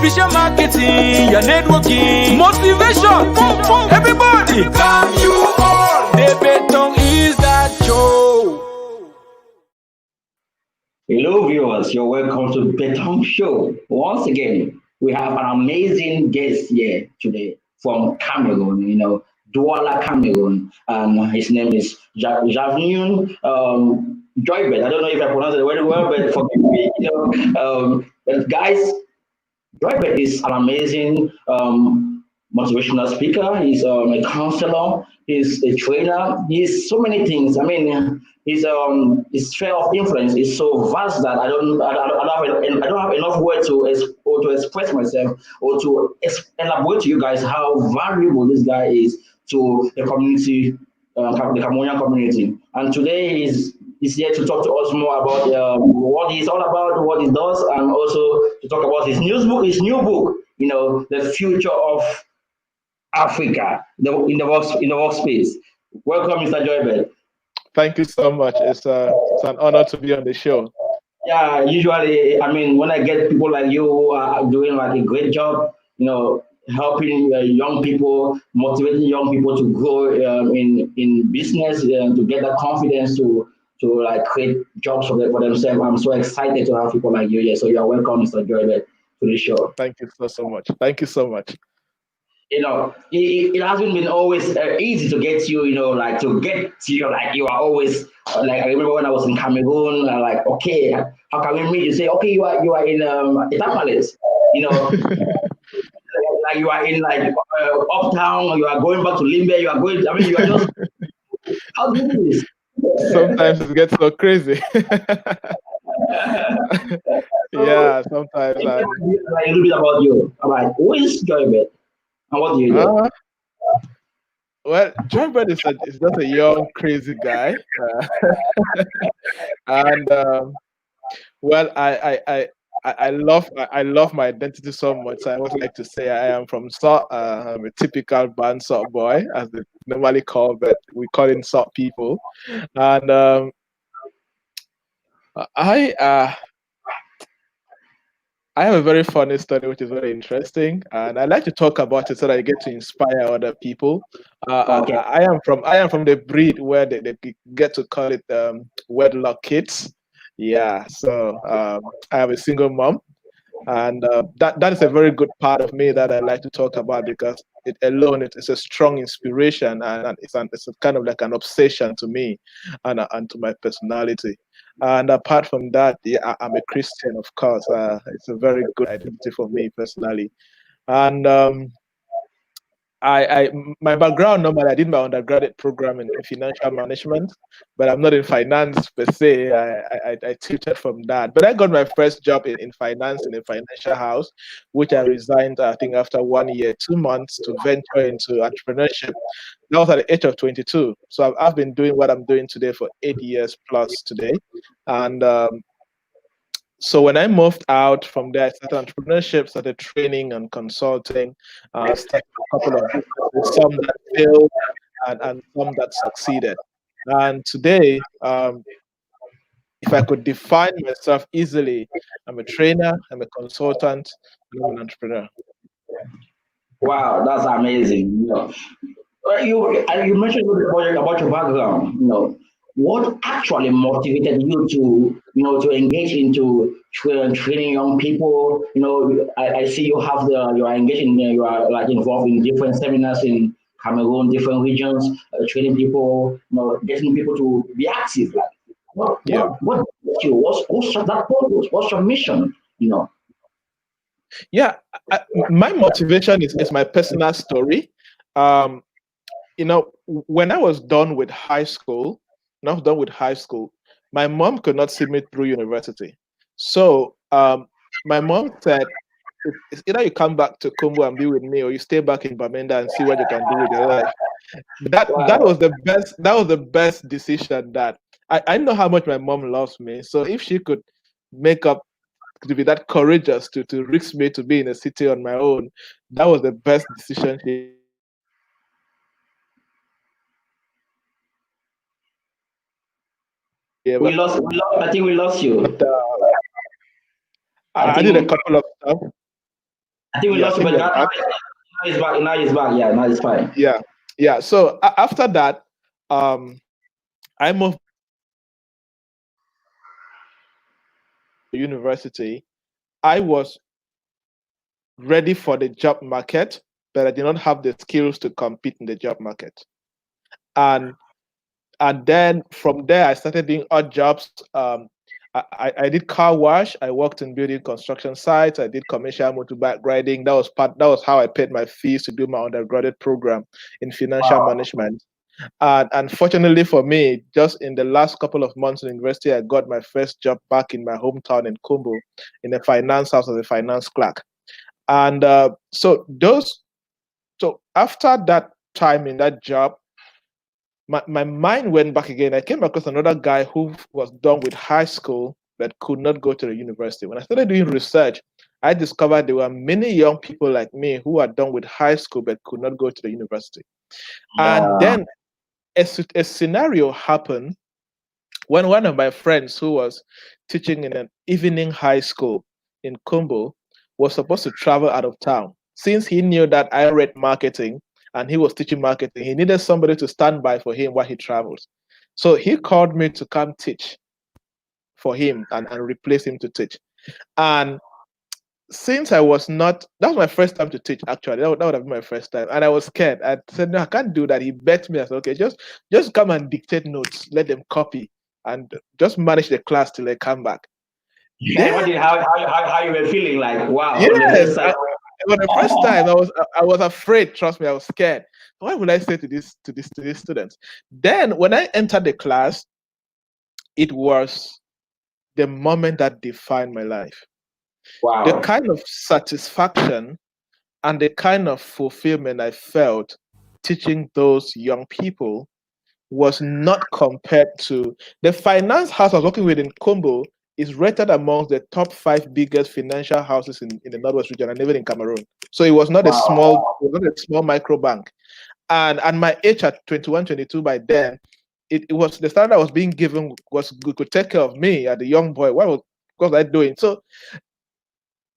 Visual marketing, your networking, motivation. Everybody, come you all. The Betong is that show. Hello, viewers. You're welcome to Betong Show. Once again, we have an amazing guest here today from Cameroon. Douala, Cameroon, and his name is Javniun Joybet. I don't know if I pronounced it very well, but forgive me. But guys, Joybet is an amazing motivational speaker. He's a counselor. He's a trainer. He's so many things. I mean, his sphere of influence is so vast that I don't have enough words to express myself or to elaborate to you guys how valuable this guy is to the community, the Cameroonian community. And today he's here to talk to us more about what he's all about, what he does, and also to talk about his new book, The Future of Africa, in the workspace. Welcome, Mr. Joybet. Thank you so much. It's an honor to be on the show. Yeah, usually, I mean, when I get people like you who are doing like a great job, helping young people, motivating young people to grow in business, to get that confidence to like create jobs for themselves. I'm so excited to have people like you here. So you're welcome, Mr. Joybet, to the show. Thank you so much. Thank you so much. It hasn't been always easy to get you, like to get to you, like you are always, like I remember when I was in Cameroon, like, okay, how can we meet? You say, okay, you are in Tamales, like you are in like uptown, you are going back to Limbe, you are just, how do you do this? Sometimes it gets so crazy. Yeah, sometimes. A little bit about you. All right, who is Joybet? And what do you do? Well, Joybet is just a young, crazy guy. And well, I love my identity so much. So I always like to say I am from Salt. I'm a typical band Salt boy, as they normally call, but we call it Salt people. And I have a very funny story, which is very interesting, and I like to talk about it so that I get to inspire other people. Okay. I am from the breed where they get to call it wedlock kids. Yeah, so I have a single mom, and that is a very good part of me that I like to talk about because it alone it's a strong inspiration and it's a kind of like an obsession to me and to my personality. And apart from that, yeah, I'm a Christian, of course. It's a very good identity for me personally. And my background normally I did my undergraduate program in financial management, but I'm not in finance per se. I tutored from that, but I got my first job in finance in a financial house, which I resigned I think after 1 year, 2 months to venture into entrepreneurship. That was at the age of 22. So I've been doing what I'm doing today for 8 years plus today, and so when I moved out from there, I started entrepreneurship, started training and consulting, started a couple of businesses, some that failed and some that succeeded. And today, if I could define myself easily, I'm a trainer, I'm a consultant, and I'm an entrepreneur. Wow, that's amazing. You mentioned about your background. What actually motivated you to engage into training young people? I see you have you are engaged in you are like involved in different seminars in Cameroon, different regions, training people, getting people to be active. Like, what what's that purpose? What's your mission? Yeah, my motivation is my personal story. When I was done with high school, my mom could not see me through university. So my mom said, it's either you come back to Kumbu and be with me, or you stay back in Bamenda and see what you can do with your life. That was the best. That was the best decision. That I know how much my mom loves me. So if she could make up to be that courageous to risk me to be in a city on my own, that was the best decision she. Yeah, I think we lost you. But, I did a couple of stuff. I think we Yeah, I lost you, think but you're now back. he's back. Now he's back. Yeah, now it's fine. Yeah, yeah. So after that, um, I moved to university. I was ready for the job market, but I did not have the skills to compete in the job market. And then from there, I started doing odd jobs. I did car wash. I worked in building construction sites. I did commercial motorbike riding. That was how I paid my fees to do my undergraduate program in financial Wow. management. And unfortunately for me, just in the last couple of months in university, I got my first job back in my hometown in Kumbu, in a finance house as a finance clerk. And so after that time in that job, my mind went back again. I came across another guy who was done with high school but could not go to the university. When I started doing research, I discovered there were many young people like me who are done with high school but could not go to the university. And Yeah. then a scenario happened when one of my friends who was teaching in an evening high school in Kumbo was supposed to travel out of town. Since he knew that I read marketing and he was teaching marketing, he needed somebody to stand by for him while he travels. So he called me to come teach for him and replace him to teach. And since I was not, that was my first time to teach actually. That would have been my first time. And I was scared. I said, no, I can't do that. He begged me. I said, okay, just come and dictate notes, let them copy and just manage the class till they come back. You can Then imagine how you were feeling like, wow, on the yes, first time. for the first time I was afraid, trust me, I was scared. What will I say to these students? Then when I entered the class, it was the moment that defined my life. The Wow. kind of satisfaction and the kind of fulfillment I felt teaching those young people was not compared to the finance house I was working with in Kumbo is rated amongst the top 5 biggest financial houses in the Northwest region and even in Cameroon. So it was not Wow. it was not a small micro bank. And my age at 21, 22 by then, it was the standard I was being given was good, could take care of me as a young boy. What was I doing? So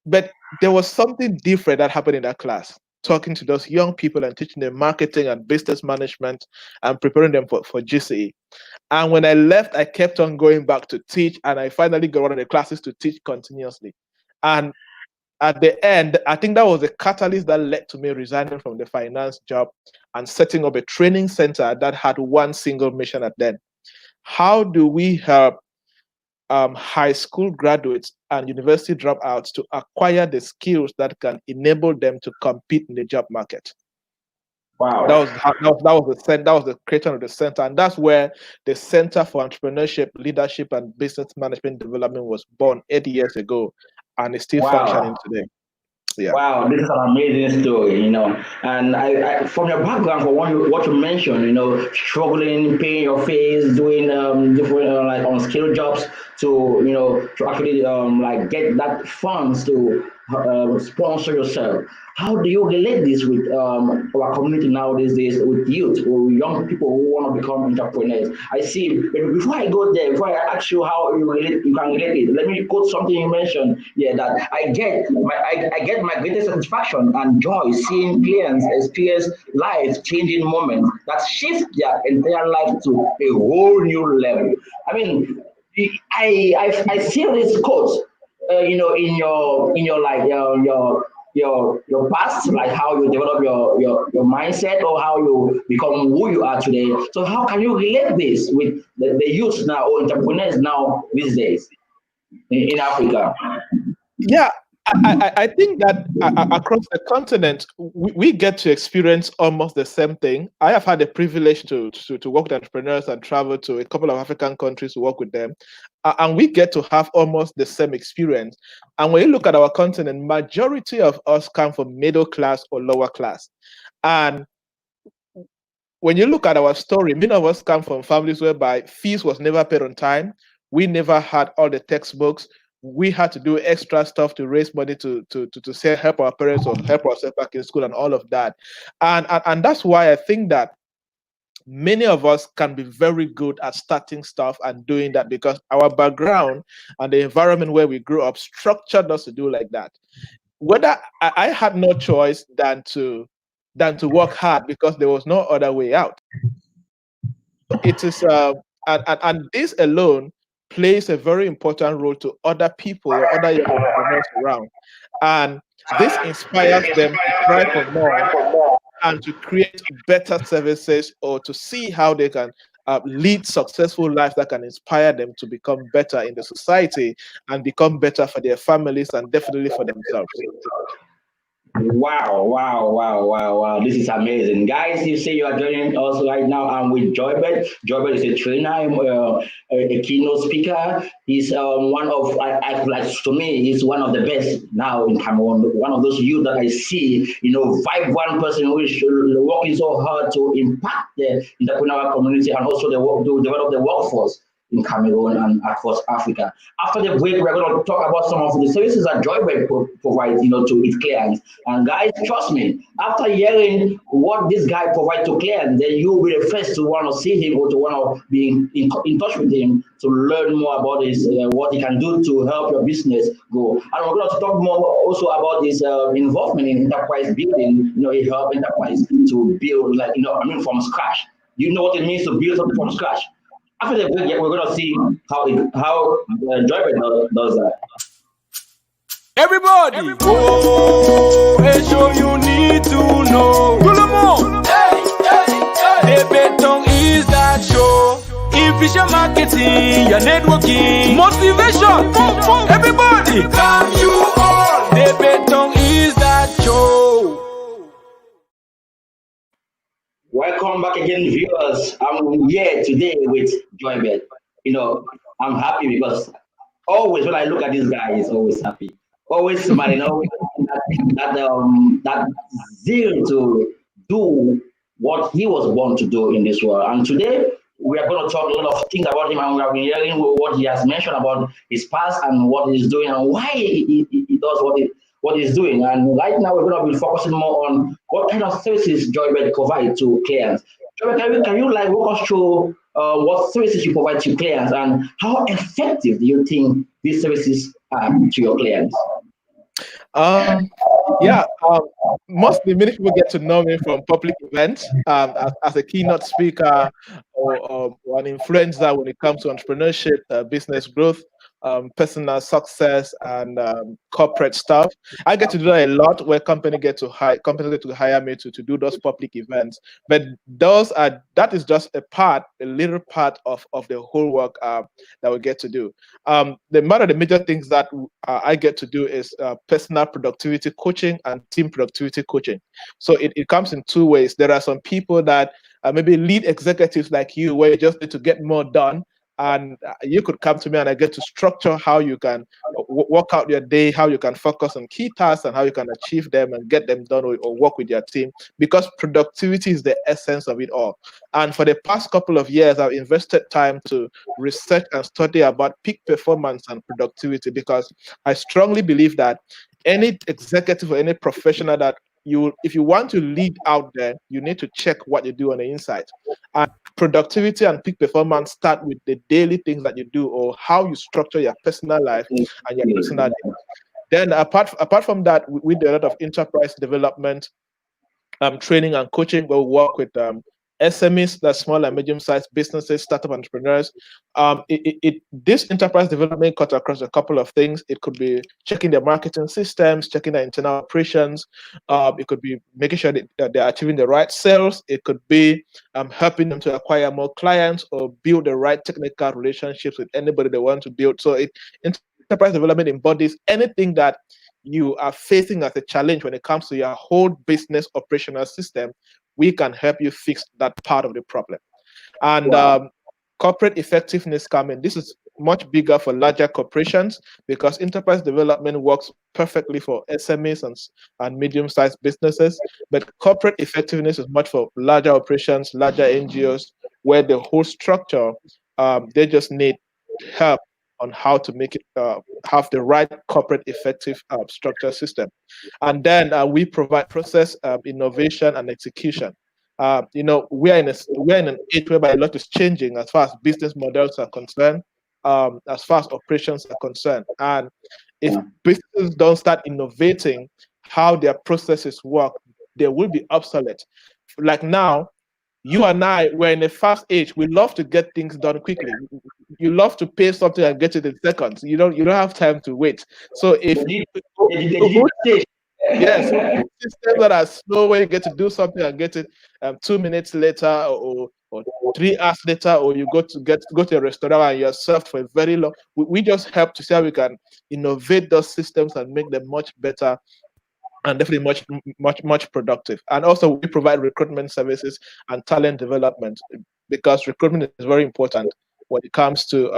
but there was something different that happened in that class, talking to those young people and teaching them marketing and business management and preparing them for GCE. And when I left, I kept on going back to teach, and I finally got one of the classes to teach continuously. And at the end, I think that was the catalyst that led to me resigning from the finance job and setting up a training center that had one single mission at then. How do we help high school graduates and university dropouts to acquire the skills that can enable them to compete in the job market? That Wow. was that was the creation of the center, and that's where the Center for Entrepreneurship, Leadership, and Business Management Development was born 8 years ago, and is still Wow. functioning today. Yeah. Wow, this is an amazing story, And from your background, for what you mentioned, struggling, paying your fees, doing different like unskilled jobs to actually like get that funds to sponsor yourself. How do you relate this with our community nowadays days with youth or young people who want to become entrepreneurs? I see. But before I go there, before I ask you how you can relate it, let me quote something you mentioned. Yeah, that I get my greatest satisfaction and joy seeing clients experience life changing moments that shift their entire life to a whole new level. I mean, I see this quote in your like your past, like how you develop your mindset or how you become who you are today. So how can you relate this with the youth now or entrepreneurs now these days in Africa? Yeah, I think that across the continent, we get to experience almost the same thing. I have had the privilege to work with entrepreneurs and travel to a couple of African countries to work with them. And we get to have almost the same experience. And when you look at our continent, majority of us come from middle class or lower class. And when you look at our story, many of us come from families whereby fees was never paid on time. We never had all the textbooks. We had to do extra stuff to raise money to say help our parents or help ourselves back in school and all of that. And that's why I think that many of us can be very good at starting stuff and doing that because our background and the environment where we grew up structured us to do like that. whether I had no choice than to work hard because there was no other way out. It is and this alone plays a very important role to other people or other young entrepreneurs around, and this inspires them to strive for more and to create better services or to see how they can lead successful lives that can inspire them to become better in the society and become better for their families and definitely for themselves. Wow, wow, wow, wow, wow. This is amazing. Guys, you say you are joining us right now. I'm with Joybert. Joybert is a trainer, a keynote speaker. He's one of, like, to me, he's one of the best now in Cameroon. One of those youth that I see, vibrant person who is working so hard to impact the entrepreneurial community and also to develop the workforce in Cameroon and across Africa. After the break, we're going to talk about some of the services that Joybird provides, to its clients. And guys, trust me, after hearing what this guy provides to clients, then you will be the first to want to see him or to want to be in touch with him to learn more about his what he can do to help your business go. And we're going to talk more also about his involvement in enterprise building. He help enterprise to build, from scratch. You know what it means to build something from scratch. After the break, we're going to see how Joybird does that. Everybody, oh, a show you need to know. The Betong is that show. Efficient marketing, your networking, motivation. Everybody, come you all. The Betong is that show. Welcome back again, viewers. I'm here today with Joybird. I'm happy because always when I look at this guy, he's always happy. Always smiling, always that zeal to do what he was born to do in this world. And today we are going to talk a lot of things about him, and we have been hearing what he has mentioned about his past and what he's doing and why he does what he's doing. And right now, we're going to be focusing more on what kind of services Joybird provides to clients. Joybird, can you walk us through what services you provide to clients and how effective do you think these services are to your clients? Mostly many people get to know me from public events as a keynote speaker or an influencer when it comes to entrepreneurship, business growth, personal success, and corporate stuff. I get to do that a lot where companies get to hire me to do those public events. But that is just a little part of the whole work that we get to do. The major things that I get to do is personal productivity coaching and team productivity coaching. So it comes in two ways. There are some people that maybe lead executives like you, where you just need to get more done. And you could come to me and I get to structure how you can work out your day, how you can focus on key tasks and how you can achieve them and get them done or work with your team, because productivity is the essence of it all. And for the past couple of years, I've invested time to research and study about peak performance and productivity, because I strongly believe that any executive or any professional that if you want to lead out there, you need to check what you do on the inside. And productivity and peak performance start with the daily things that you do or how you structure your personal life and your personal life. Then apart from that, we do a lot of enterprise development, training and coaching, where we work with SMEs, that's small and medium-sized businesses, startup entrepreneurs. This enterprise development cuts across a couple of things. It could be checking their marketing systems, checking their internal operations. It could be making sure that they're achieving the right sales. It could be helping them to acquire more clients or build the right technical relationships with anybody they want to build. So enterprise development embodies anything that you are facing as a challenge when it comes to your whole business operational system. We can help you fix that part of the problem. And corporate effectiveness coming. This is much bigger for larger corporations because enterprise development works perfectly for SMEs and medium-sized businesses. But corporate effectiveness is much for larger operations, larger NGOs, where the whole structure, they just need help on how to make it have the right corporate effective structure system. And then we provide process innovation and execution. We are in an age whereby a lot is changing as far as business models are concerned, as far as operations are concerned. And If businesses don't start innovating how their processes work, they will be obsolete. Like now, you and I, we're in a fast age. We love to get things done quickly. You love to pay something and get it in seconds. You don't have time to wait. So if yes, systems that are slow where you get to do something and get it 2 minutes later or 3 hours later, or you go to a restaurant and you're served for a very long. We just help to see how we can innovate those systems and make them much better and definitely much productive. And also we provide recruitment services and talent development, because recruitment is very important when it comes to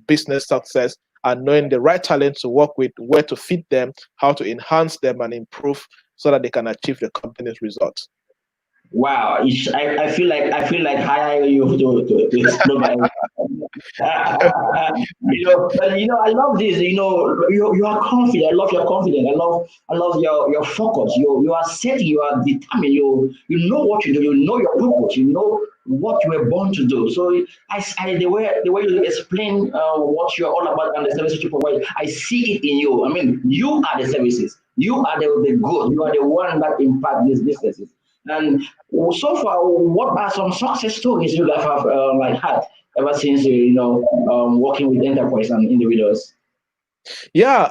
business success, and knowing the right talent to work with, where to fit them, how to enhance them and improve so that they can achieve the company's results. Wow, I feel like hiring you to explore my. But I love this. You are confident. I love your confidence. I love your focus. You are setting. You are determined. You know what you do. You know your purpose. You know what you were born to do. So the way you explain what you're all about and the services you provide, I see it in you. I mean, you are the services. You are the good. You are the one that impact these businesses. And so far, what are some success stories you guys have had ever since working with enterprise and individuals? Yeah,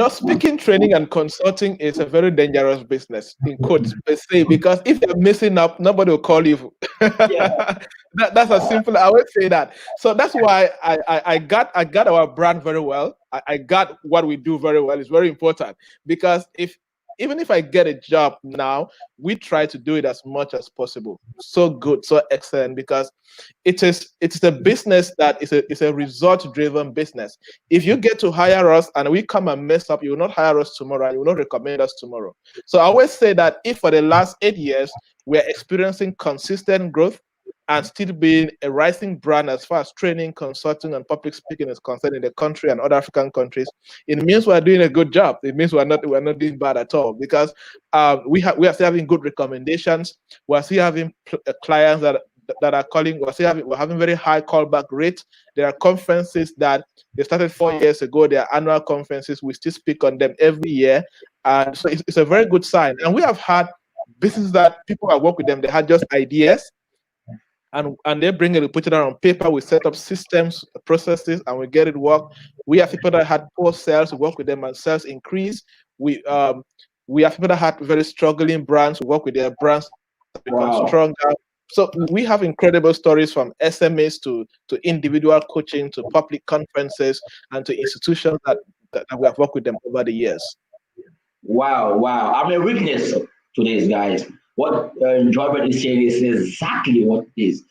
speaking, training, and consulting is a very dangerous business, in quotes per se, because if you're messing up, nobody will call you. Yeah. That's as simple. I would say that. So that's why I got our brand very well. I got what we do very well. It's very important, because even if I get a job now, we try to do it as much as possible. So good, so excellent, because it's a business that is a result-driven business. If you get to hire us and we come and mess up, you will not hire us tomorrow and you will not recommend us tomorrow. So I always say that if for the last 8 years we're experiencing consistent growth and still being a rising brand as far as training, consulting, and public speaking is concerned in the country and other African countries, it means we're doing a good job. It means we're not doing bad at all, because we are still having good recommendations. We're still having clients that are calling. We're having very high callback rate. There are conferences that they started 4 years ago. They are annual conferences. We still speak on them every year, and so it's a very good sign. And we have had businesses that people that work with them, they had just ideas. And they bring it, we put it on paper, we set up systems, processes, and we get it work. We have people that had poor sales, we work with them and sales increase. We have people that had very struggling brands, we work with their brands to become stronger. So we have incredible stories, from SMEs to individual coaching, to public conferences, and to institutions that we have worked with them over the years. Wow. I'm a witness to this, guys. What Joybert is saying is exactly what it is.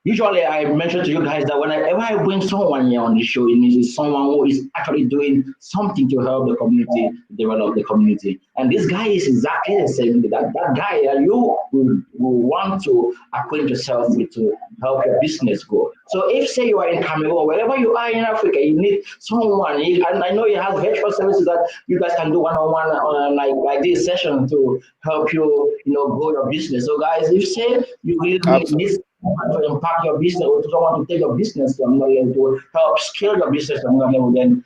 Usually I mention to you guys that whenever I bring someone here on the show, it means it's someone who is actually doing something to help the community, develop the community. And this guy is exactly the same. That guy that you will want to acquaint yourself with to help your business grow. So if, say, you are in Cameroon, wherever you are in Africa, you need someone. And I know you have virtual services that you guys can do one-on-one like this session to help you, grow your business. So guys, if, say, you really need to impact your business, or to someone to take your business to another level, to help scale your business to another level, then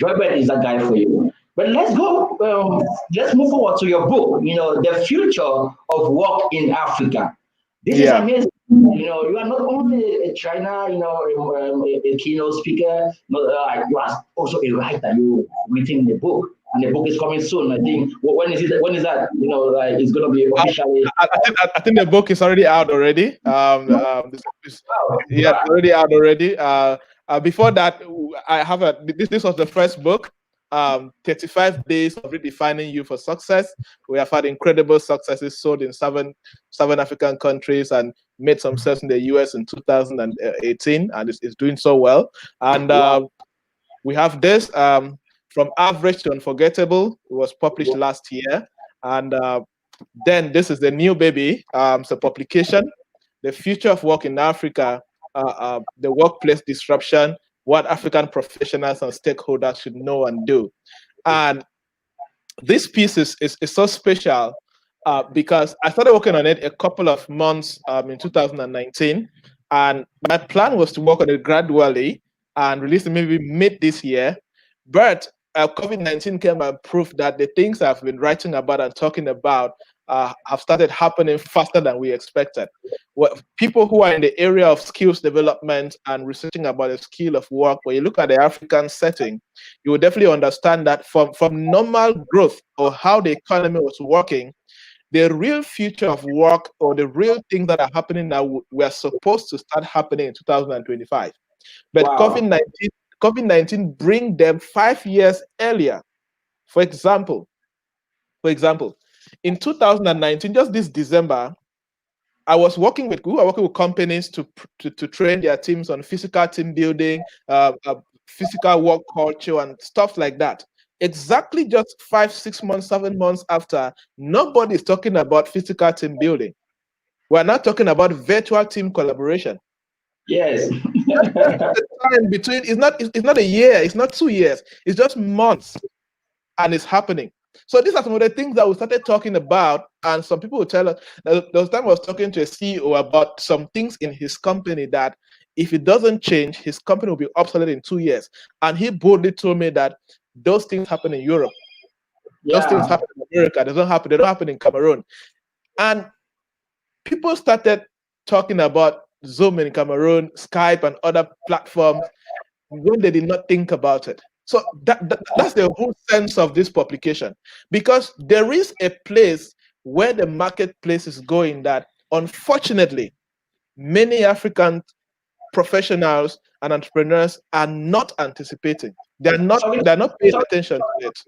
Joybert is that guy for you. But let's go. Let's move forward to your book. The future of work in Africa. This is amazing. You are not only a trainer, a keynote speaker, you are also a writer. You're writing the book, and the book is coming soon. I think. When is it? When is that? It's going to be officially. I think the book is already out already. It's already out already. Before that, I have this was the first book. 35 days of redefining you for success. We have had incredible successes, sold in seven African countries, and made some sales in the US in 2018, and it's doing so well. And we have this From Average to Unforgettable. It was published last year, and then this is the new baby. It's a publication, The Future of Work in Africa, the Workplace Disruption, what African professionals and stakeholders should know and do. And this piece is so special because I started working on it a couple of months in 2019. And my plan was to work on it gradually and releasing maybe mid this year. But COVID-19 came and proved that the things I've been writing about and talking about have started happening faster than we expected. People who are in the area of skills development and researching about the skill of work, when you look at the African setting, you will definitely understand that from normal growth or how the economy was working, the real future of work or the real things that are happening now were supposed to start happening in 2025. But Wow. COVID-19 bring them 5 years earlier. For example, in 2019, just this December, we were working with companies to train their teams on physical team building, physical work culture, and stuff like that. Exactly just 5, 6 months, 7 months after, nobody is talking about physical team building. We're not talking about virtual team collaboration. Yes. The time between it's not a year, it's not 2 years, it's just months, and it's happening. So these are some of the things that we started talking about, and some people will tell us. There was time I was talking to a CEO about some things in his company that if it doesn't change, his company will be obsolete in 2 years. And he boldly told me that those things happen in Europe, those things happen in America. They don't happen in Cameroon. And people started talking about Zoom in Cameroon, Skype, and other platforms when they did not think about it. So that's the whole sense of this publication, because there is a place where the marketplace is going that, unfortunately, many African professionals and entrepreneurs are not anticipating. They're not paying attention to it.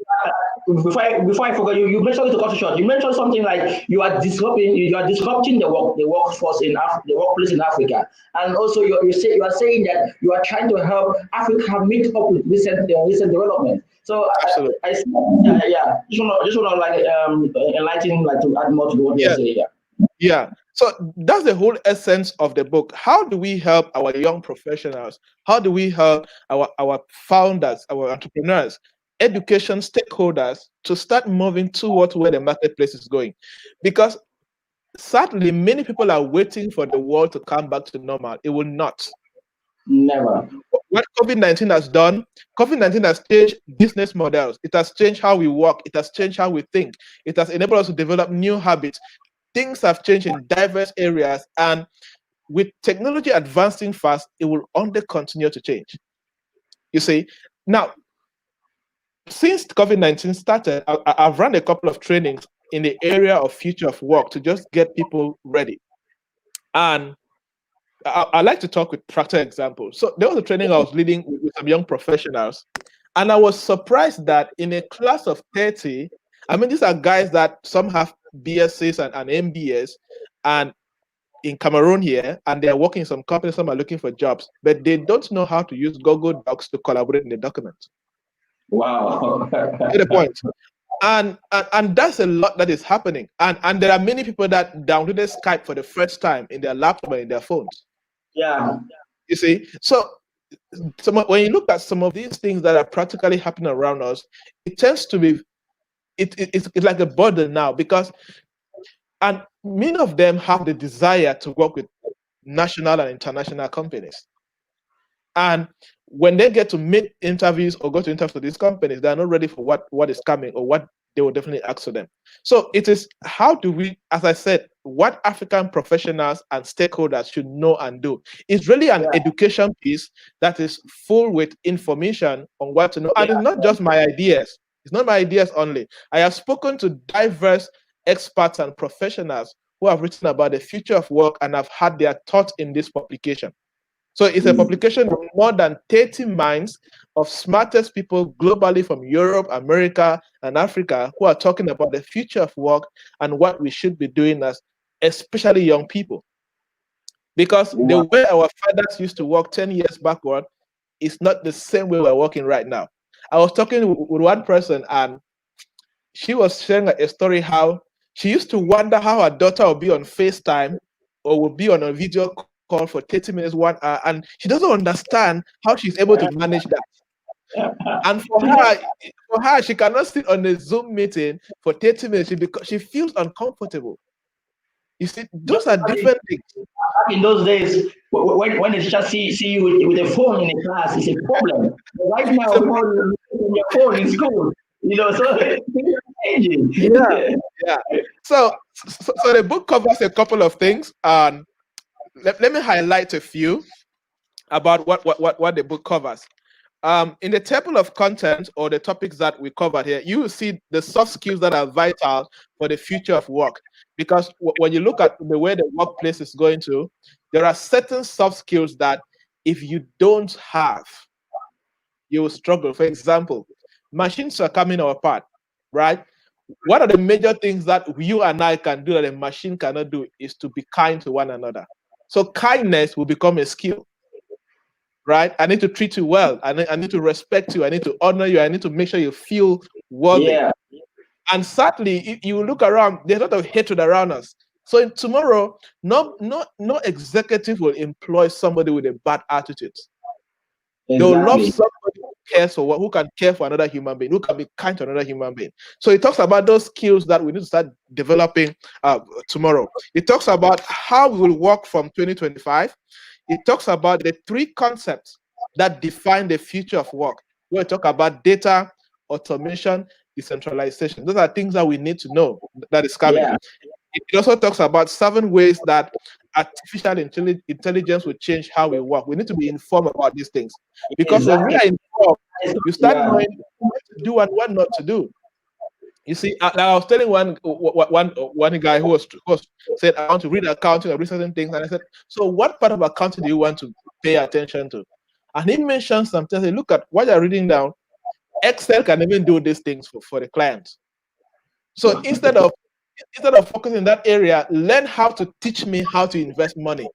Before I forget, you mentioned to cut it short. You mentioned something like you are disrupting the workforce in the workplace in Africa, and also you are saying that you are trying to help Africa meet up with recent development. So I see, yeah. Just want to like enlighten, like to add more to what you're saying. Yeah. So that's the whole essence of the book. How do we help our young professionals? How do we help our founders, our entrepreneurs, education stakeholders to start moving towards where the marketplace is going? Because sadly, many people are waiting for the world to come back to normal. It will not. Never. What COVID-19 has done, COVID-19 has changed business models. It has changed how we work. It has changed how we think. It has enabled us to develop new habits. Things have changed in diverse areas, and with technology advancing fast, it will only continue to change. You see, now, since COVID-19 started, I've run a couple of trainings in the area of future of work to just get people ready. And I like to talk with practical examples. So there was a training I was leading with some young professionals, and I was surprised that in a class of 30, I mean, these are guys that some have BScs and MBS, and in Cameroon here, and they're working in some companies, some are looking for jobs, but they don't know how to use Google Docs to collaborate in the document. Wow. To the point. And that's a lot that is happening. And there are many people that downloaded Skype for the first time in their laptop and in their phones. Yeah. You see, so when you look at some of these things that are practically happening around us, it tends to be it's like a burden now, because and many of them have the desire to work with national and international companies. And when they get to meet interviews or go to interviews for these companies, they're not ready for what is coming or what they will definitely ask for them. So it is, how do we, as I said, what African professionals and stakeholders should know and do. It's really an education piece that is full with information on what to know. And it's not just my ideas. It's not my ideas only. I have spoken to diverse experts and professionals who have written about the future of work and have had their thoughts in this publication. So it's a publication of more than 30 minds of smartest people globally from Europe, America, and Africa who are talking about the future of work and what we should be doing as especially young people. Because the way our fathers used to work 10 years backward is not the same way we're working right now. I was talking with one person, and she was sharing a story how she used to wonder how her daughter would be on FaceTime or would be on a video call for 30 minutes, 1 hour, and she doesn't understand how she's able to manage that. And for her, she cannot sit on a Zoom meeting for 30 minutes because she feels uncomfortable. You see, those are different things. Back in those days, when they just see you with a phone in a class, it's a problem. But right now, people on your phone in school, so things are changing. Yeah. So the book covers a couple of things, and let me highlight a few about what the book covers. In the table of content or the topics that we covered here, you will see the soft skills that are vital for the future of work. Because when you look at the way the workplace is going to, there are certain soft skills that if you don't have, you will struggle. For example, machines are coming apart, right? One of the major things that you and I can do that a machine cannot do is to be kind to one another. So kindness will become a skill. Right? I need to treat you well. I need to respect you. I need to honor you. I need to make sure you feel worthy. Yeah. And sadly, you look around, there's a lot of hatred around us. So tomorrow, no executive will employ somebody with a bad attitude. Exactly. They'll love somebody who can care for another human being, who can be kind to another human being. So it talks about those skills that we need to start developing tomorrow. It talks about how we will work from 2025. It talks about the three concepts that define the future of work. We talk about data, automation, decentralization. Those are things that we need to know that is coming. Yeah. It also talks about 7 ways that artificial intelligence will change how we work. We need to be informed about these things. Because when we are informed, you start knowing what to do and what not to do. You see, I was telling one guy who said, I want to read accounting or read certain things. And I said, so what part of accounting do you want to pay attention to? And he mentioned something. I said, look at what you're reading down. Excel can even do these things for the client. So instead of focusing in that area, learn how to teach me how to invest money.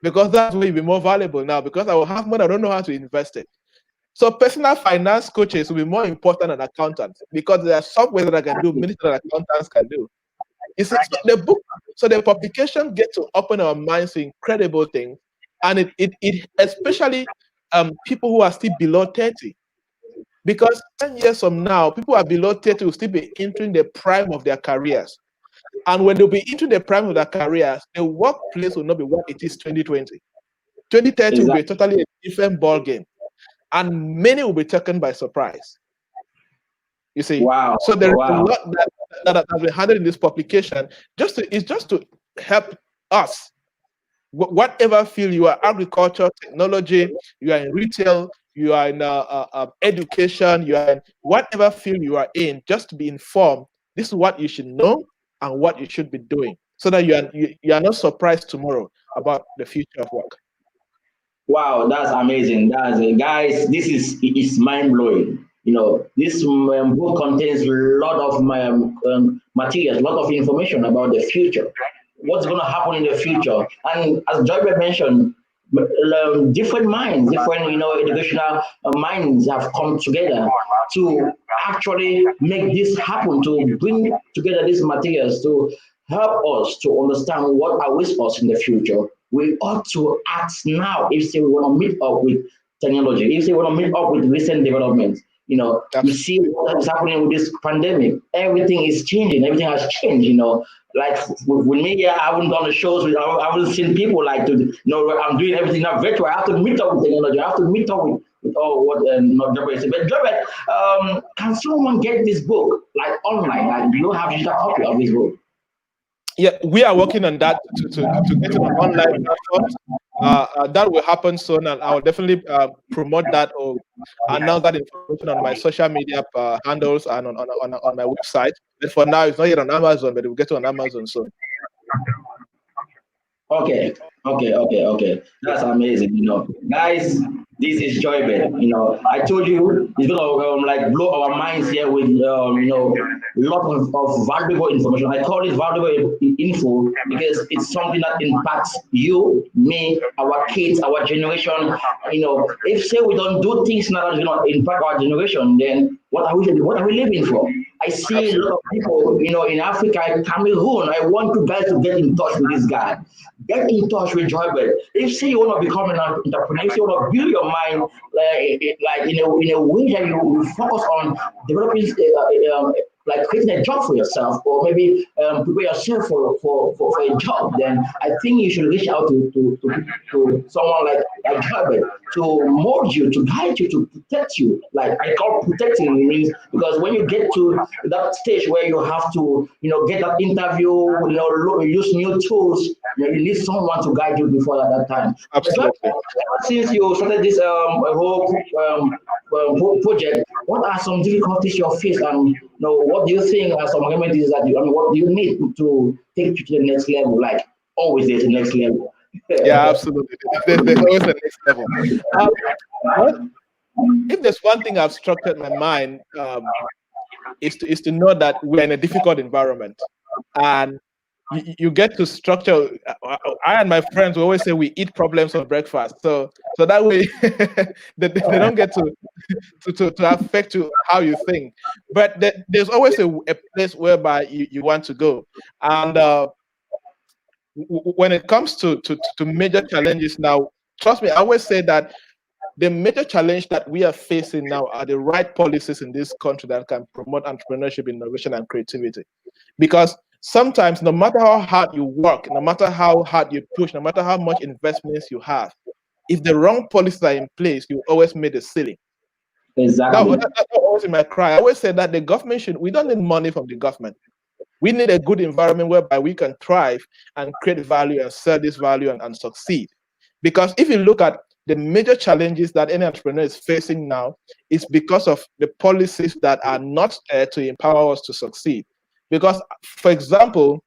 Because that's where you'll be more valuable now. Because I will have money, I don't know how to invest it. So personal finance coaches will be more important than accountants because there are software that I can do, many that accountants can do. You see, the publication gets to open our minds to incredible things, and it especially people who are still below 30. Because 10 years from now, people who are below 30 will still be entering the prime of their careers. And when they'll be into the prime of their careers, the workplace will not be what it is 2020. 2030 will be totally a different ball game. And many will be taken by surprise. You see, wow. So there is a lot that has been handled in this publication. It's just to help us, whatever field you are, agriculture, technology, you are in retail, you are in education, you are in whatever field you are in, just to be informed. This is what you should know and what you should be doing, so that you are not surprised tomorrow about the future of work. Wow, that's amazing. Guys, this is mind-blowing. This book contains a lot of materials, a lot of information about the future, what's going to happen in the future. And as Joybe mentioned, different minds, different educational minds have come together to actually make this happen, to bring together these materials to help us to understand what awaits us in the future. We ought to act now if we want to meet up with technology, if we want to meet up with recent developments. You see what is happening with this pandemic. Everything is changing. Everything has changed. Like with me, I haven't done the shows. I haven't seen people like to. I'm doing everything now virtual. I have to meet up with technology. I have to meet up with all what not Jobert said. But Jobert, can someone get this book like online? Like, do you have a copy of this book? Yeah, we are working on that to get it on online platforms. That will happen soon, and I will definitely promote that or announce that information on my social media handles and on my website. But for now, it's not yet on Amazon, but it will get on Amazon soon. Okay. That's amazing. Guys, this is Joybe. I told you it's gonna blow our minds here with a lot of valuable information. I call it valuable info because it's something that impacts you, me, our kids, our generation. If say we don't do things now that impact our generation, then what are we living for? I see a lot of people, in Africa, Cameroon. I want you guys to get in touch with this guy. Get in touch with Joybe. If say you want to become an entrepreneur, if you want to build your mind like in a way that you focus on developing like creating a job for yourself, or maybe prepare yourself for a job, then I think you should reach out to someone like Herbert to mold you, to guide you, to protect you. Like I call protecting means, because when you get to that stage where you have to, get that interview, use new tools, you need someone to guide you before that time. Absolutely. Since you started this whole project, what are some difficulties you face, and what do you think are some remedies that what do you need to take you to the next level? Like always, there's the next level. Yeah, absolutely. There's always the next level. Well, if there's one thing I've structured my mind, is to know that we're in a difficult environment, and you get to structure. I and my friends we always say we eat problems for breakfast, so that way they don't get to affect you how you think. But there's always a place whereby you want to go, and when it comes to major challenges now, trust me, I always say that the major challenge that we are facing now are the right policies in this country that can promote entrepreneurship, innovation, and creativity. Because sometimes, no matter how hard you work, no matter how hard you push, no matter how much investments you have, if the wrong policies are in place, you always make a ceiling. Exactly. That's always in my cry. I always say that the government we don't need money from the government. We need a good environment whereby we can thrive and create value and sell this value and succeed. Because if you look at the major challenges that any entrepreneur is facing now, is because of the policies that are not there to empower us to succeed. Because, for example,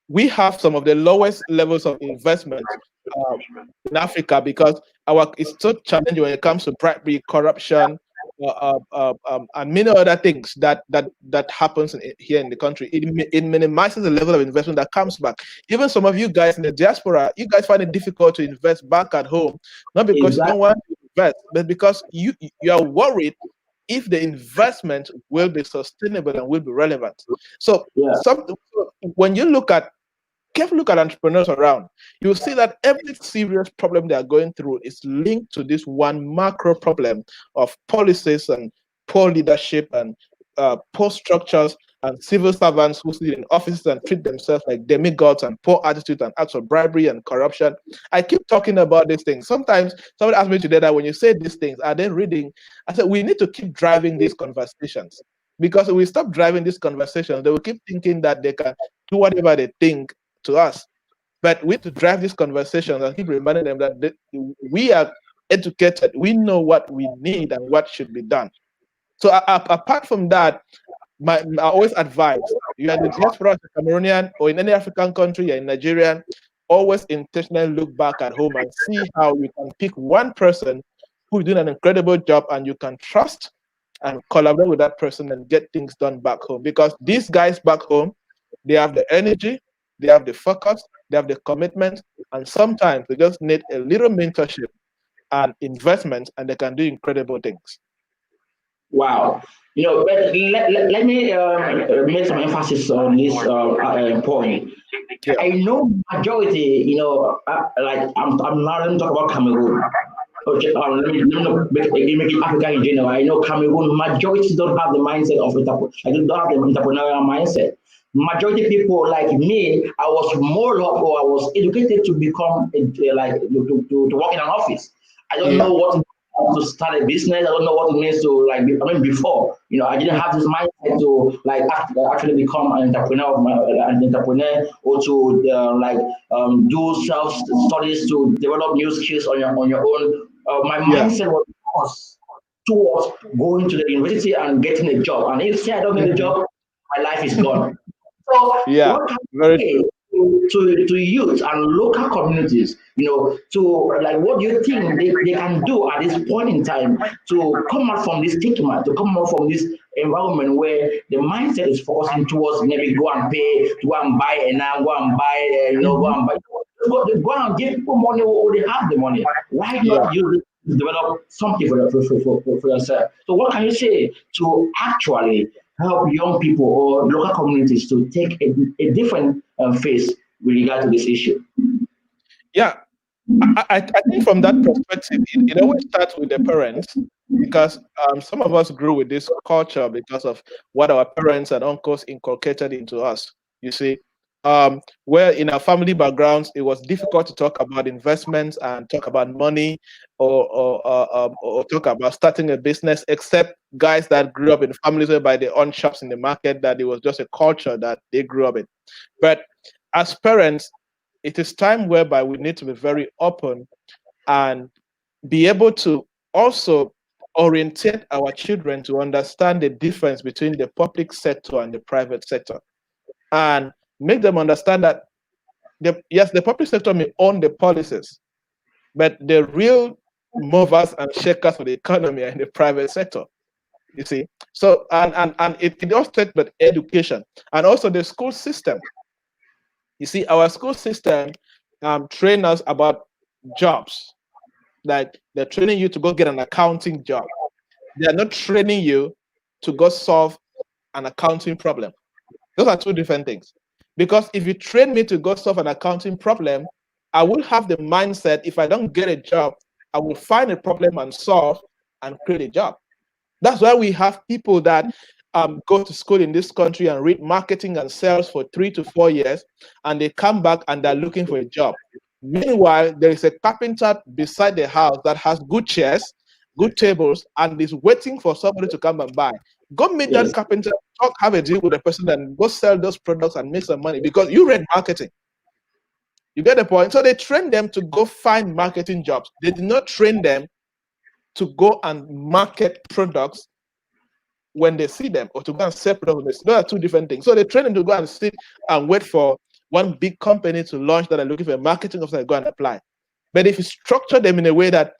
we have some of the lowest levels of investment in Africa, because it's so challenging when it comes to bribery, corruption, and many other things that happens here in the country. It minimizes the level of investment that comes back. Even some of you guys in the diaspora, you guys find it difficult to invest back at home, not because you don't want to invest, but because you are worried if the investment will be sustainable and will be relevant. So, when you carefully look at entrepreneurs around, you'll see that every serious problem they are going through is linked to this one macro problem of policies and poor leadership and poor structures and civil servants who sit in offices and treat themselves like demigods, and poor attitude and acts of bribery and corruption. I keep talking about these things. Sometimes somebody asked me today that when you say these things, are they reading? I said, we need to keep driving these conversations, because if we stop driving these conversations, they will keep thinking that they can do whatever they think to us. But we have to drive these conversations and keep reminding them that we are educated, we know what we need and what should be done. So apart from that, I always advise, you are in the diaspora, Cameroonian, or in any African country, you're in Nigerian, always intentionally look back at home and see how you can pick one person who's doing an incredible job and you can trust, and collaborate with that person and get things done back home. Because these guys back home, they have the energy, they have the focus, they have the commitment, and sometimes they just need a little mentorship and investment, and they can do incredible things. Wow. But let me make some emphasis on this point. Yeah. I know majority, like I'm not going to talk about Cameroon. Let me make it Africa in general. I know Cameroon majority don't have the mindset of don't have the entrepreneurial mindset. Majority people like me, I was more up, or I was educated to become to work in an office. I don't know what to start a business. I don't know what it means to before, I didn't have this mindset to actually become an entrepreneur, or to do self studies to develop new skills on your own. My mindset was towards going to the university and getting a job. And if I don't get a job, my life is gone. So what can we say to youth and local communities, to what do you think they can do at this point in time to come out from this stigma, to come out from this environment where the mindset is focusing towards maybe go and pay, to go and buy, and now go and buy, go and give people money or they have the money. Why not use it to develop something for yourself? So what can you say to actually help young people or local communities to take a different face with regard to this issue? Yeah, I think from that perspective, it always starts with the parents. because some of us grew with this culture because of what our parents and uncles inculcated into us. You see, where in our family backgrounds, it was difficult to talk about investments and talk about money, or talk about starting a business, except guys that grew up in families whereby they own shops in the market, that it was just a culture that they grew up in. But as parents, it is time whereby we need to be very open and be able to also orientate our children to understand the difference between the public sector and the private sector, and make them understand that yes, the public sector may own the policies, but the real movers and shakers for the economy are in the private sector. You see, so and it also takes but education and also the school system. You see, our school system train us about jobs. Like they're training you to go get an accounting job. They are not training you to go solve an accounting problem. Those are two different things. Because if you train me to go solve an accounting problem, I will have the mindset, if I don't get a job, I will find a problem and solve and create a job. That's why we have people that go to school in this country and read marketing and sales for 3 to 4 years, and they come back and they're looking for a job. Meanwhile, there is a carpenter beside the house that has good chairs, good tables, and is waiting for somebody to come and buy. Go meet that carpenter, talk, have a deal with the person, and go sell those products and make some money, because you read marketing. You get the point? So they train them to go find marketing jobs. They did not train them to go and market products when they see them, or to go and sell products. Those are two different things. So they train them to go and sit and wait for one big company to launch that are looking for a marketing officer to go and apply. But if you structure them in a way that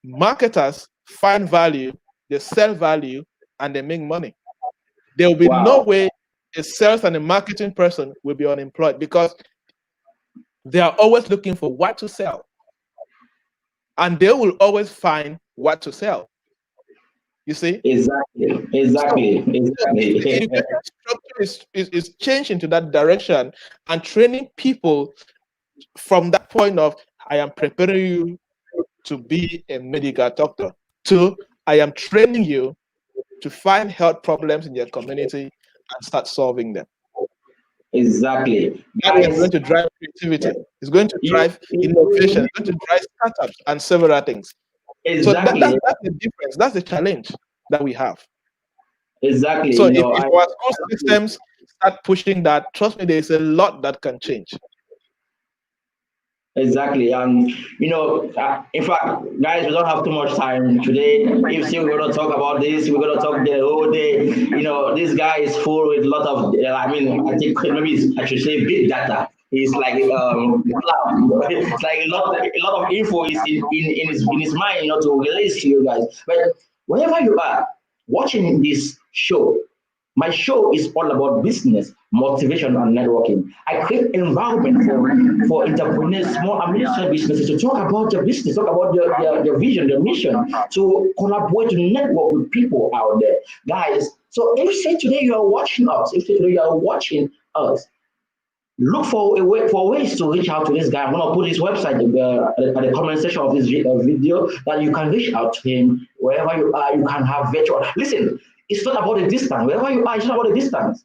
marketers find value, they sell value, and they make money, there will be no way a sales and a marketing person will be unemployed, because they are always looking for what to sell, and they will always find what to sell. You see? Exactly. The structure is changing into that direction, and training people from that point of, I am preparing you to be a medical doctor, to I am training you to find health problems in your community and start solving them. Exactly. That is going to drive creativity. It's going to drive innovation. It's going to drive startups and several other things. Exactly. So that's the difference. That's the challenge that we have. Exactly. So if our school systems start pushing that, trust me, there's a lot that can change. Exactly. And in fact, guys, we don't have too much time today. If we're going to talk about this, we're going to talk the whole day. This guy is full with a lot of, I think maybe I should say big data. He's like it's like a lot of info is in his mind, to release to you guys. But wherever you are watching this show, my show is all about business, motivation, and networking. I create environment for entrepreneurs, small and medium businesses to talk about your business, talk about your vision, your mission, to collaborate, to network with people out there. Guys, so if say today you are watching us, look for ways to reach out to this guy. I'm going to put his website at the comment section of this video, that you can reach out to him wherever you are. You can have virtual. Listen, it's not about the distance. Wherever you are, it's not about the distance.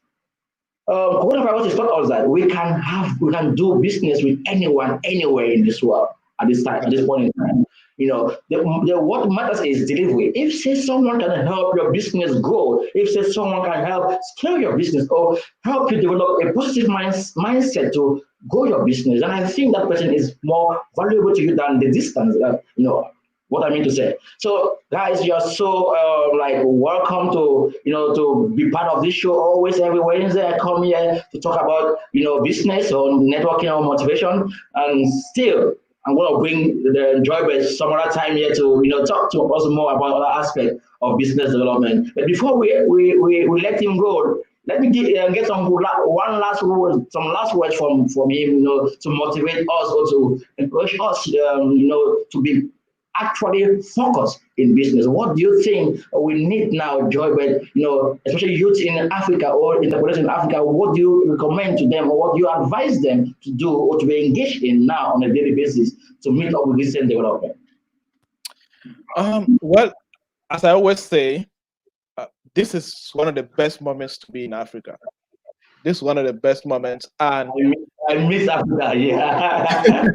Coronavirus is taught us that we can do business with anyone, anywhere in this world at this point in time. What matters is delivery. If say someone can help your business grow, if say someone can help scale your business or help you develop a positive mindset to grow your business, and I think that person is more valuable to you than the distance. What I mean to say. So, guys, you're so welcome to be part of this show. Always every Wednesday, I come here to talk about business or networking or motivation, and still I'm going to bring the Joybird some other time here to talk to us more about other aspects of business development. But before we let him go, let me get some last words from him, to motivate us or to encourage us, to be actually focused in business. What do you think we need now, Joybird, especially youth in Africa or entrepreneurs in Africa? What do you recommend to them, or what do you advise them to do or to be engaged in now on a daily basis to meet up with this development? Well, as I always say, this is one of the best moments to be in Africa. This is one of the best moments, and I miss Africa. Yeah, I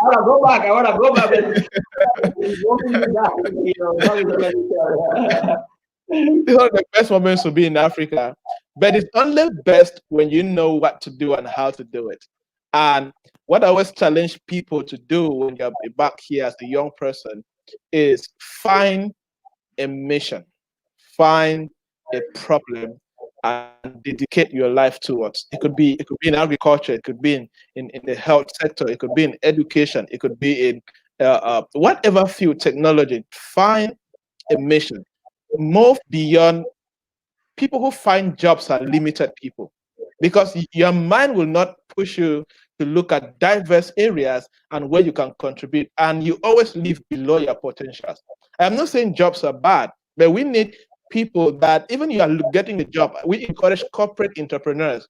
want to go back. I want to go back. It's one of the best moments to be in Africa, but it's only best when you know what to do and how to do it. And what I always challenge people to do when you're back here as a young person is find a mission, find a problem, and dedicate your life towards. It could be in agriculture, it could be in the health sector, it could be in education, it could be in whatever field, technology. Find a mission. Move beyond. People who find jobs are limited people, because your mind will not push you to look at diverse areas and where you can contribute, and you always live below your potentials. I'm not saying jobs are bad, but we need people that, even you are getting a job, we encourage corporate entrepreneurs.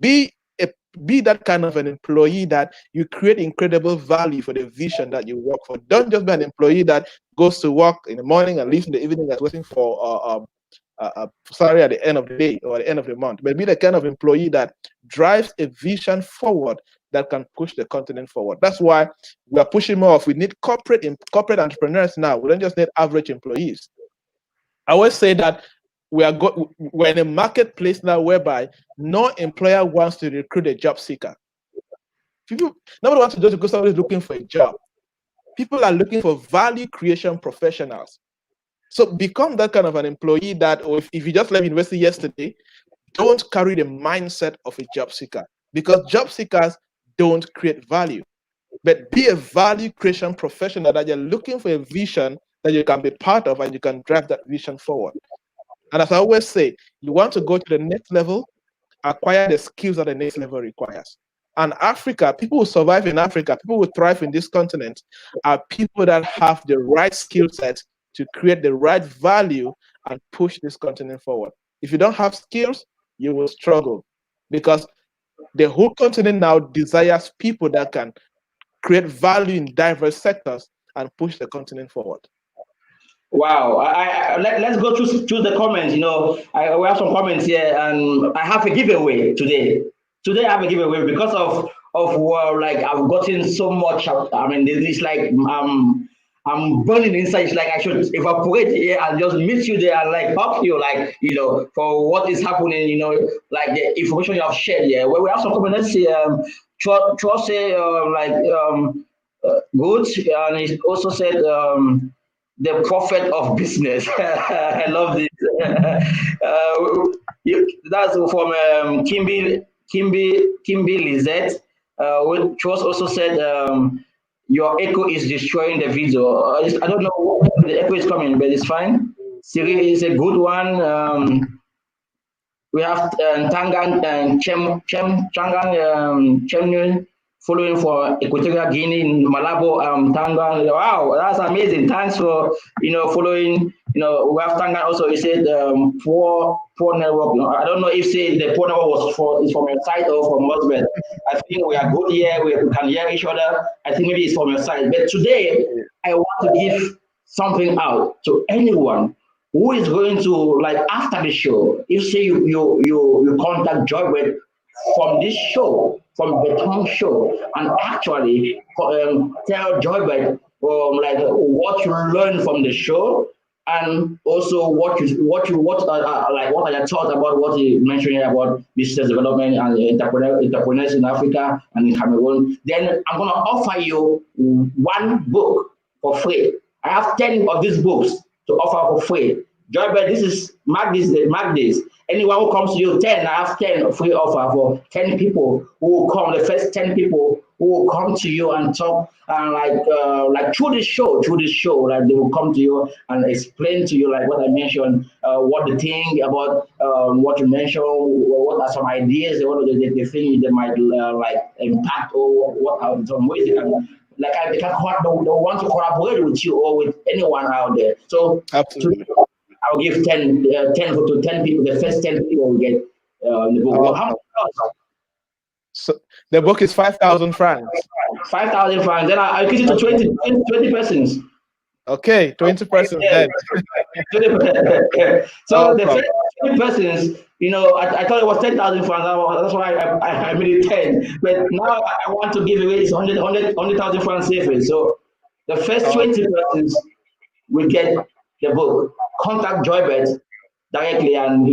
Be a, be that kind of an employee that you create incredible value for the vision that you work for. Don't just be an employee that goes to work in the morning and leaves in the evening and waiting for salary at the end of the day or at the end of the month, but be the kind of employee that drives a vision forward that can push the continent forward. That's why we are pushing more of, we need corporate entrepreneurs now. We don't just need average employees. I always say that we're in a marketplace now whereby no employer wants to recruit a job seeker. Nobody wants to just go somebody looking for a job. People are looking for value creation professionals. So become that kind of an employee that, or if you just left university yesterday, don't carry the mindset of a job seeker, because job seekers don't create value. But be a value creation professional that you're looking for a vision that you can be part of and you can drive that vision forward. And as I always say, you want to go to the next level, acquire the skills that the next level requires. And Africa, people who survive in Africa, people who thrive in this continent, are people that have the right skill set to create the right value and push this continent forward. If you don't have skills, you will struggle, because the whole continent now desires people that can create value in diverse sectors and push the continent forward. Wow. Let's go through the comments. We have some comments here, and I have a giveaway today. Today I have a giveaway because of like I've gotten so much. I mean, it's like I'm burning inside. It's like I should evaporate here and just meet you there and like help you, like for what is happening. Like the information you have shared here. Well, we have some comments here. Chua say good, and he also said the prophet of business. I love this. That's from Kimby Lizette. Which was also said, your echo is destroying the video. I don't know where the echo is coming, but it's fine. Siri is a good one. We have Tangan and Changan Chemnun following for Equatorial Guinea, Malabo, Tangan. Wow, that's amazing. Thanks for following. We have Tangan also. He said poor network. I don't know if the poor network is from your side or from us, but I think we are good here. We can hear each other. I think maybe it's from your side. But today I want to give something out to anyone who is going to, like, after the show. If say you contact Joybird from this show, from the Tom show, and actually tell Joybird like what you learned from the show, and also what are your thoughts about what he mentioned about business development and entrepreneurs in Africa and in Cameroon. Then I'm gonna offer you one book for free. I have 10 of these books to offer for free. Joybird, this is mark this. Anyone who comes to you, 10, I have 10 free offer for 10 people who will come, the first 10 people who will come to you and talk, and like through this show, like they will come to you and explain to you, like what I mentioned, what they think about what you mentioned, what are some ideas, what are the things they might like impact, or what are some ways they can, like they want to collaborate with you or with anyone out there. So absolutely. I'll give 10 to 10 people. The first 10 people will get the book. Well, how much? So the book is 5,000 francs. 5,000 francs. Then I'll give it to 20 persons. Okay, 20 persons Yeah. then. So the Awesome. first 20 persons, I thought it was 10,000 francs. That's why I made it 10. But now I want to give away 100,000 francs safely. So the first 20 persons will get the book. Contact Joybert directly, and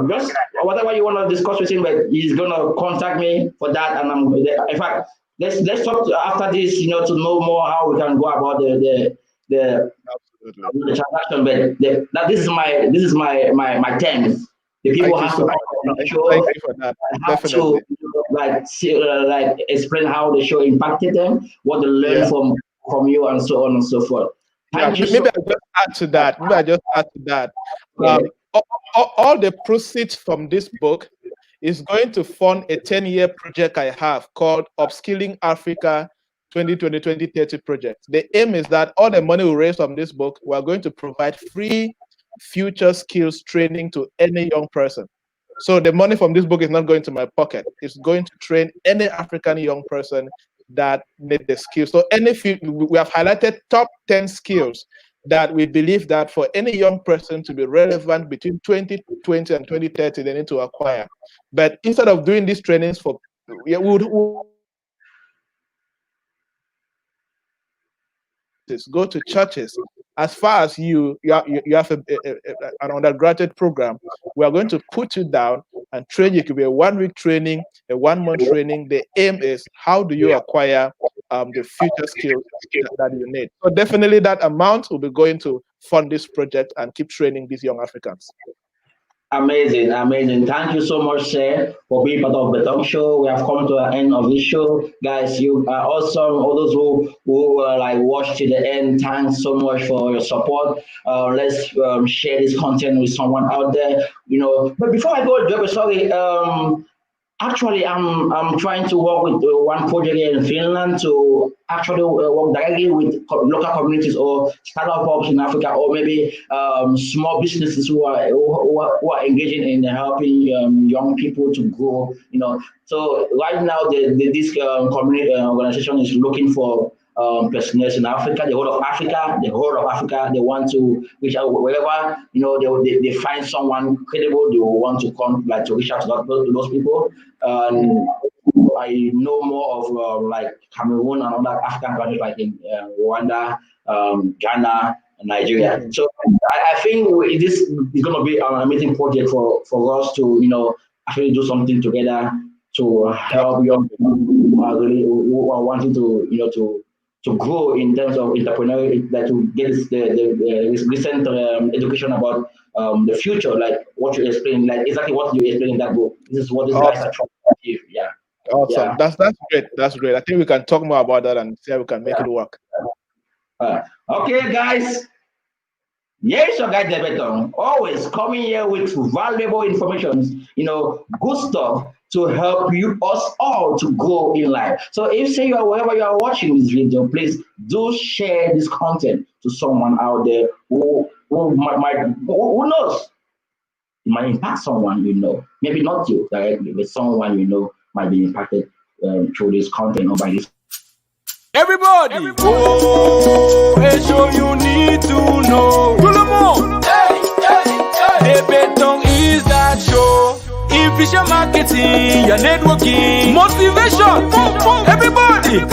just whatever you want to discuss with him, but he's gonna contact me for that. And in fact, let's talk after this, to know more how we can go about the Absolutely. the transaction. But this is my terms. The people Thank you have so to much. come on the show. Thank you for that. Have Definitely. to like explain how the show impacted them, what they learned Yeah. from you, and so on and so forth. Yeah. Thank you so Maybe I just add to that. much. All the proceeds from this book is going to fund a 10-year project I have called Upskilling Africa 2020-2030 project. The aim is that all the money we raise from this book, we are going to provide free future skills training to any young person. So the money from this book is not going to my pocket. It's going to train any African young person that need the skills. So we have highlighted top 10 skills that we believe that for any young person to be relevant between 2020 and 2030, they need to acquire. But instead of doing these trainings we would go to churches. As far as you have an undergraduate program, we are going to put you down and train you. It could be a 1-week training, a 1-month training. The aim is how do you acquire the future skills that you need. So definitely that amount will be going to fund this project and keep training these young Africans. Amazing. Thank you so much, sir, for being part of the talk show. We have come to the end of this show. Guys, you are awesome. All those who watch to the end, thanks so much for your support. Let's share this content with someone out there. But before I go, Job, sorry, actually, I'm trying to work with one project here in Finland to actually work directly with local communities or startups in Africa, or maybe small businesses who are engaging in helping young people to grow. So right now, this community organization is looking for personnel in Africa, the whole of Africa. They want to reach out wherever they find someone credible. They will want to come to reach out to those people. I know more of like Cameroon and other African countries like in Rwanda, Ghana, Nigeria. So I think this is going to be an amazing project for us to actually do something together to help young people who are wanting to grow in terms of entrepreneurship, that to get this recent education about the future, like what you explained, like exactly what you explained in that book. This is what these guys are trying to achieve. Yeah. Awesome. Yeah. That's great. That's great. I think we can talk more about that and see how we can make it work. Okay, guys. Yes, your guy Debeton, always coming here with valuable information, good stuff to help us all to grow in life. So if say wherever you are watching this video, please do share this content to someone out there who knows it might impact someone maybe not you directly, but someone might be impacted through this content or by this. Everybody. Oh, a show you need to know. The Beton is that show. Efficient marketing, your networking, motivation. Everybody.